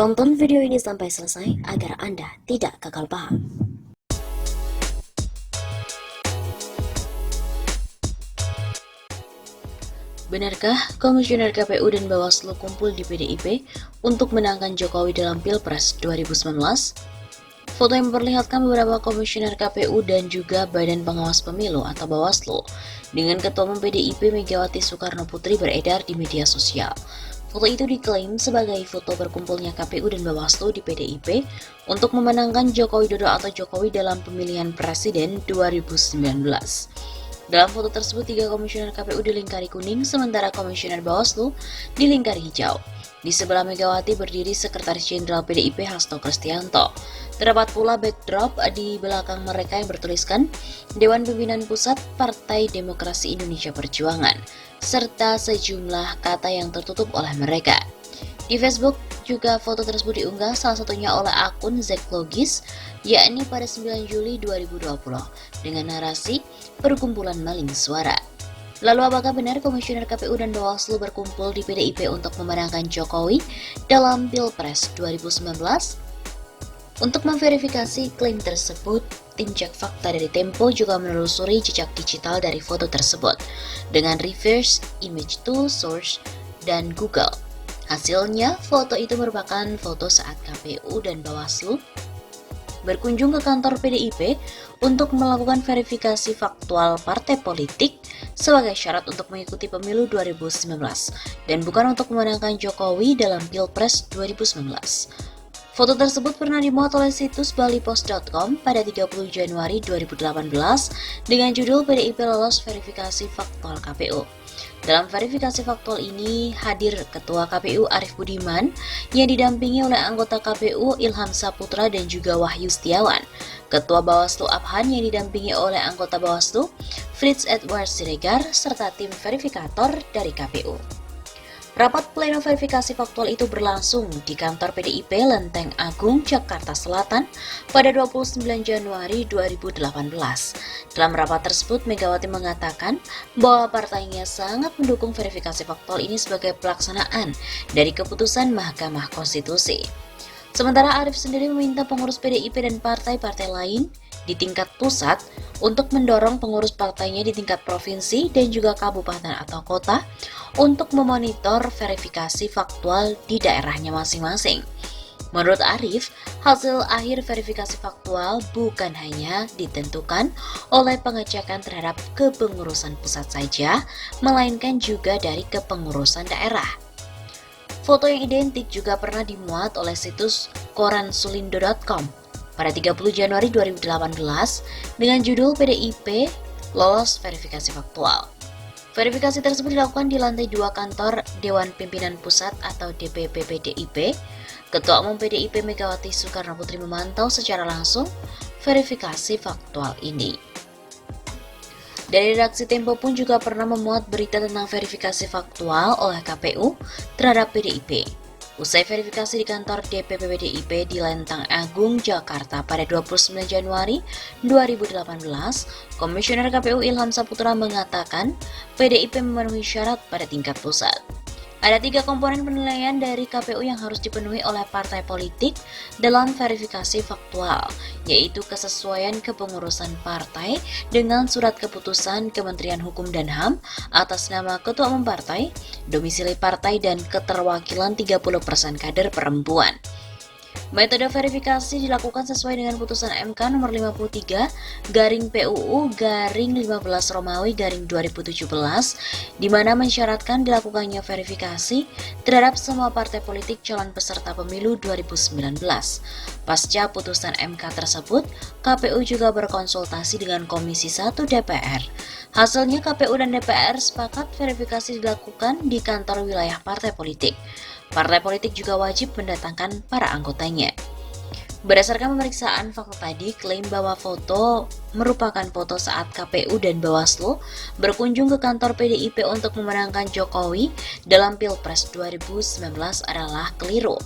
Tonton video ini sampai selesai agar Anda tidak gagal paham. Benarkah Komisioner KPU dan Bawaslu kumpul di PDIP untuk menangkan Jokowi dalam Pilpres 2019? Foto yang memperlihatkan beberapa komisioner KPU dan juga Badan Pengawas Pemilu atau Bawaslu dengan Ketua Umum PDIP Megawati Soekarno Putri beredar di media sosial. Foto itu diklaim sebagai foto berkumpulnya KPU dan Bawaslu di PDIP untuk memenangkan Joko Widodo atau Jokowi dalam pemilihan presiden 2019. Dalam foto tersebut, 3 komisioner KPU dilingkari kuning, sementara komisioner Bawaslu dilingkari hijau. Di sebelah Megawati berdiri Sekretaris Jenderal PDIP Hasto Kristianto. Terdapat pula backdrop di belakang mereka yang bertuliskan Dewan Pimpinan Pusat Partai Demokrasi Indonesia Perjuangan, serta sejumlah kata yang tertutup oleh mereka. Di Facebook juga foto tersebut diunggah salah satunya oleh akun Zeklogis, yakni pada 9 Juli 2020 dengan narasi perkumpulan maling suara. Lalu apakah benar Komisioner KPU dan Bawaslu berkumpul di PDIP untuk memenangkan Jokowi dalam Pilpres 2019? Untuk memverifikasi klaim tersebut, tim cek fakta dari Tempo juga menelusuri jejak digital dari foto tersebut dengan reverse image tool, source, dan Google. Hasilnya, foto itu merupakan foto saat KPU dan Bawaslu berkunjung ke kantor PDIP untuk melakukan verifikasi faktual partai politik sebagai syarat untuk mengikuti pemilu 2019 dan bukan untuk memenangkan Jokowi dalam Pilpres 2019. Foto tersebut pernah dimuat oleh situs balipost.com pada 30 Januari 2018 dengan judul PDIP lolos verifikasi faktual KPU. Dalam verifikasi faktual ini hadir Ketua KPU Arief Budiman yang didampingi oleh anggota KPU Ilham Saputra dan juga Wahyu Setiawan, Ketua Bawaslu Abhan yang didampingi oleh anggota Bawaslu Fritz Edward Siregar, serta tim verifikator dari KPU. Rapat pleno verifikasi faktual itu berlangsung di kantor PDIP Lenteng Agung, Jakarta Selatan pada 29 Januari 2018. Dalam rapat tersebut, Megawati mengatakan bahwa partainya sangat mendukung verifikasi faktual ini sebagai pelaksanaan dari keputusan Mahkamah Konstitusi. Sementara Arief sendiri meminta pengurus PDIP dan partai-partai lain di tingkat pusat untuk mendorong pengurus partainya di tingkat provinsi dan juga kabupaten atau kota untuk memonitor verifikasi faktual di daerahnya masing-masing. Menurut Arief, hasil akhir verifikasi faktual bukan hanya ditentukan oleh pengecekan terhadap kepengurusan pusat saja, melainkan juga dari kepengurusan daerah. Foto yang identik juga pernah dimuat oleh situs koransulindo.com pada 30 Januari 2018 dengan judul PDIP lolos verifikasi faktual. Verifikasi tersebut dilakukan di lantai 2 kantor Dewan Pimpinan Pusat atau DPP PDIP. Ketua Umum PDIP Megawati Soekarno Putri memantau secara langsung verifikasi faktual ini. Dari redaksi Tempo pun juga pernah memuat berita tentang verifikasi faktual oleh KPU terhadap PDIP. Usai verifikasi di kantor DPP PDIP di Lenteng Agung, Jakarta pada 29 Januari 2018, Komisioner KPU Ilham Saputra mengatakan PDIP memenuhi syarat pada tingkat pusat. Ada 3 komponen penilaian dari KPU yang harus dipenuhi oleh partai politik dalam verifikasi faktual, yaitu kesesuaian kepengurusan partai dengan surat keputusan Kementerian Hukum dan HAM atas nama Ketua Umum Partai, domisili partai, dan keterwakilan 30% kader perempuan. Metode verifikasi dilakukan sesuai dengan putusan MK nomor 53/PUU/15 Romawi/2017 di mana mensyaratkan dilakukannya verifikasi terhadap semua partai politik calon peserta pemilu 2019. Pasca putusan MK tersebut, KPU juga berkonsultasi dengan Komisi 1 DPR. Hasilnya KPU dan DPR sepakat verifikasi dilakukan di kantor wilayah partai politik. Partai politik juga wajib mendatangkan para anggotanya. Berdasarkan pemeriksaan fakta tadi, klaim bahwa foto merupakan foto saat KPU dan Bawaslu berkunjung ke kantor PDIP untuk memenangkan Jokowi dalam Pilpres 2019 adalah keliru.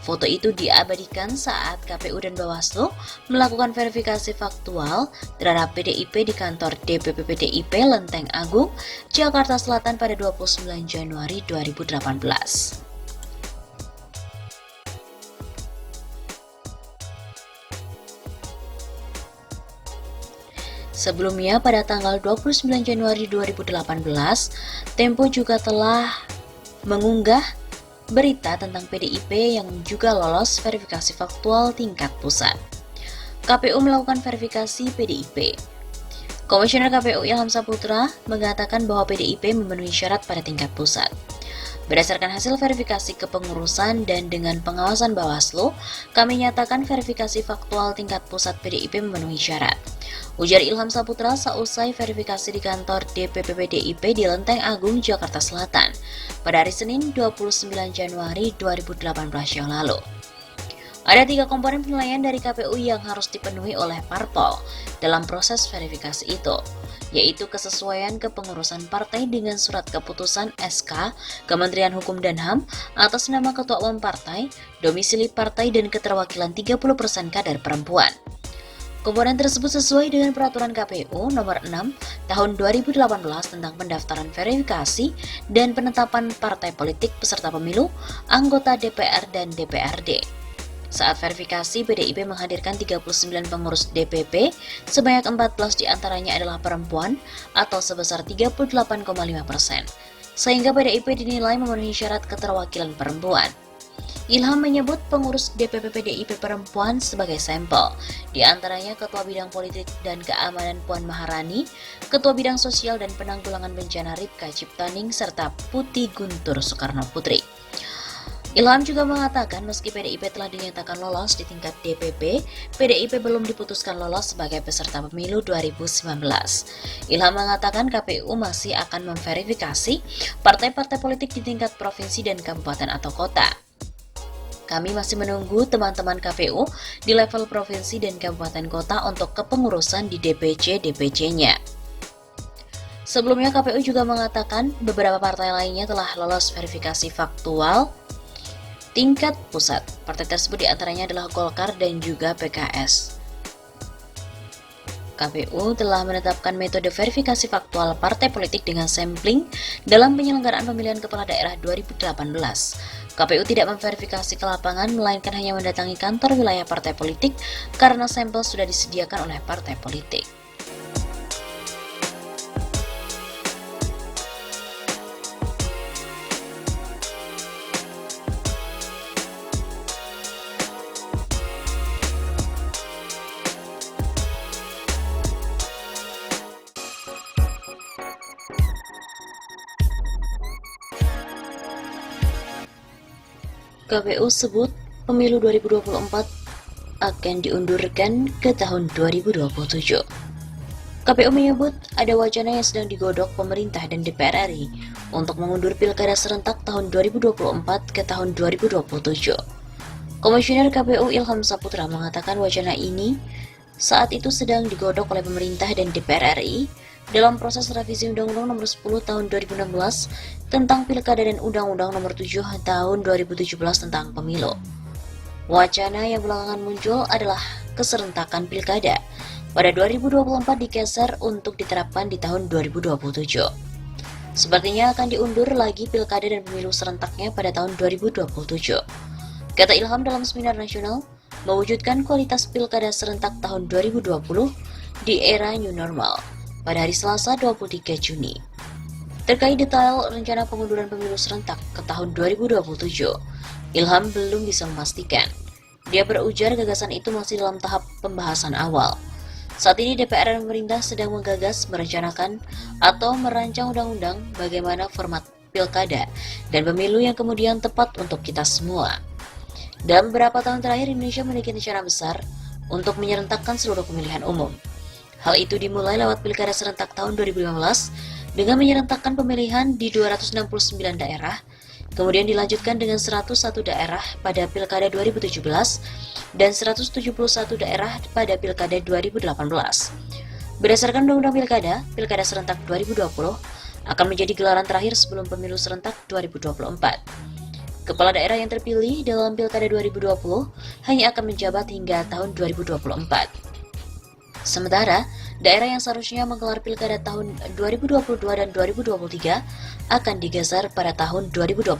Foto itu diabadikan saat KPU dan Bawaslu melakukan verifikasi faktual terhadap PDIP di kantor DPP PDIP Lenteng Agung, Jakarta Selatan pada 29 Januari 2018. Sebelumnya pada tanggal 29 Januari 2018, Tempo juga telah mengunggah berita tentang PDIP yang juga lolos verifikasi faktual tingkat pusat. KPU melakukan verifikasi PDIP. Komisioner KPU Ilham Saputra mengatakan bahwa PDIP memenuhi syarat pada tingkat pusat. Berdasarkan hasil verifikasi kepengurusan dan dengan pengawasan Bawaslu, kami nyatakan verifikasi faktual tingkat pusat PDIP memenuhi syarat. Ujar Ilham Saputra seusai verifikasi di kantor DPP PDIP di Lenteng Agung, Jakarta Selatan pada hari Senin 29 Januari 2018 yang lalu. Ada 3 komponen penilaian dari KPU yang harus dipenuhi oleh parpol dalam proses verifikasi itu, yaitu kesesuaian kepengurusan partai dengan surat keputusan SK Kementerian Hukum dan HAM atas nama Ketua Umum Partai, domisili partai dan keterwakilan 30% kader perempuan. Komponen tersebut sesuai dengan Peraturan KPU Nomor 6 Tahun 2018 tentang pendaftaran verifikasi dan penetapan partai politik peserta pemilu, anggota DPR dan DPRD. Saat verifikasi, PDIP menghadirkan 39 pengurus DPP, sebanyak 14 diantaranya adalah perempuan atau sebesar 38,5%, sehingga PDIP dinilai memenuhi syarat keterwakilan perempuan. Ilham menyebut pengurus DPP PDIP perempuan sebagai sampel, di antaranya Ketua Bidang Politik dan Keamanan Puan Maharani, Ketua Bidang Sosial dan Penanggulangan Bencana Ripka Ciptaning, serta Putih Guntur Soekarno Putri. Ilham juga mengatakan meski PDIP telah dinyatakan lolos di tingkat DPP, PDIP belum diputuskan lolos sebagai peserta pemilu 2019. Ilham mengatakan KPU masih akan memverifikasi partai-partai politik di tingkat provinsi dan kabupaten atau kota. Kami masih menunggu teman-teman KPU di level provinsi dan kabupaten kota untuk kepengurusan di DPC-DPC-nya. Sebelumnya KPU juga mengatakan beberapa partai lainnya telah lolos verifikasi faktual tingkat pusat. Partai tersebut diantaranya adalah Golkar dan juga PKS. KPU telah menetapkan metode verifikasi faktual partai politik dengan sampling dalam penyelenggaraan pemilihan kepala daerah 2018. KPU tidak memverifikasi ke lapangan, melainkan hanya mendatangi kantor wilayah partai politik karena sampel sudah disediakan oleh partai politik. KPU sebut pemilu 2024 akan diundurkan ke tahun 2027. KPU menyebut ada wacana yang sedang digodok pemerintah dan DPR RI untuk mengundur pilkada serentak tahun 2024 ke tahun 2027. Komisioner KPU Ilham Saputra mengatakan wacana ini saat itu sedang digodok oleh pemerintah dan DPR RI dalam proses revisi Undang-Undang Nomor 10 Tahun 2016 tentang Pilkada dan Undang-Undang Nomor 7 Tahun 2017 tentang Pemilu. Wacana yang belakangan muncul adalah keserentakan Pilkada pada 2024 digeser untuk diterapkan di tahun 2027. Sepertinya akan diundur lagi Pilkada dan Pemilu serentaknya pada tahun 2027. Kata Ilham dalam seminar nasional, mewujudkan kualitas Pilkada serentak tahun 2020 di era New Normal pada hari Selasa 23 Juni. Terkait detail rencana pengunduran pemilu serentak ke tahun 2027, Ilham belum bisa memastikan. Dia berujar gagasan itu masih dalam tahap pembahasan awal. Saat ini DPR dan pemerintah sedang menggagas, merencanakan, atau merancang undang-undang bagaimana format pilkada dan pemilu yang kemudian tepat untuk kita semua. Dalam beberapa tahun terakhir, Indonesia memiliki rencana besar untuk menyerentakkan seluruh pemilihan umum. Hal itu dimulai lewat Pilkada serentak tahun 2015 dengan menyerentakkan pemilihan di 269 daerah, kemudian dilanjutkan dengan 101 daerah pada Pilkada 2017 dan 171 daerah pada Pilkada 2018. Berdasarkan Undang-Undang Pilkada, Pilkada serentak 2020 akan menjadi gelaran terakhir sebelum pemilu serentak 2024. Kepala daerah yang terpilih dalam Pilkada 2020 hanya akan menjabat hingga tahun 2024. Sementara, daerah yang seharusnya menggelar pilkada tahun 2022 dan 2023 akan digeser pada tahun 2024.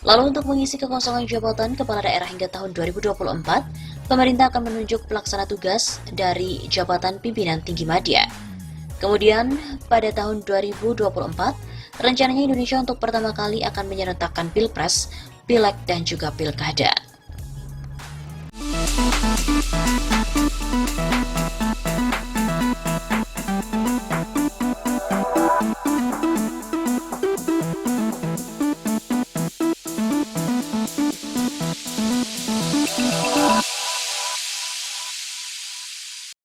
Lalu untuk mengisi kekosongan jabatan kepala daerah hingga tahun 2024, pemerintah akan menunjuk pelaksana tugas dari jabatan pimpinan tinggi media. Kemudian, pada tahun 2024, rencananya Indonesia untuk pertama kali akan menyerentakkan Pilpres, Pileg, dan juga Pilkada.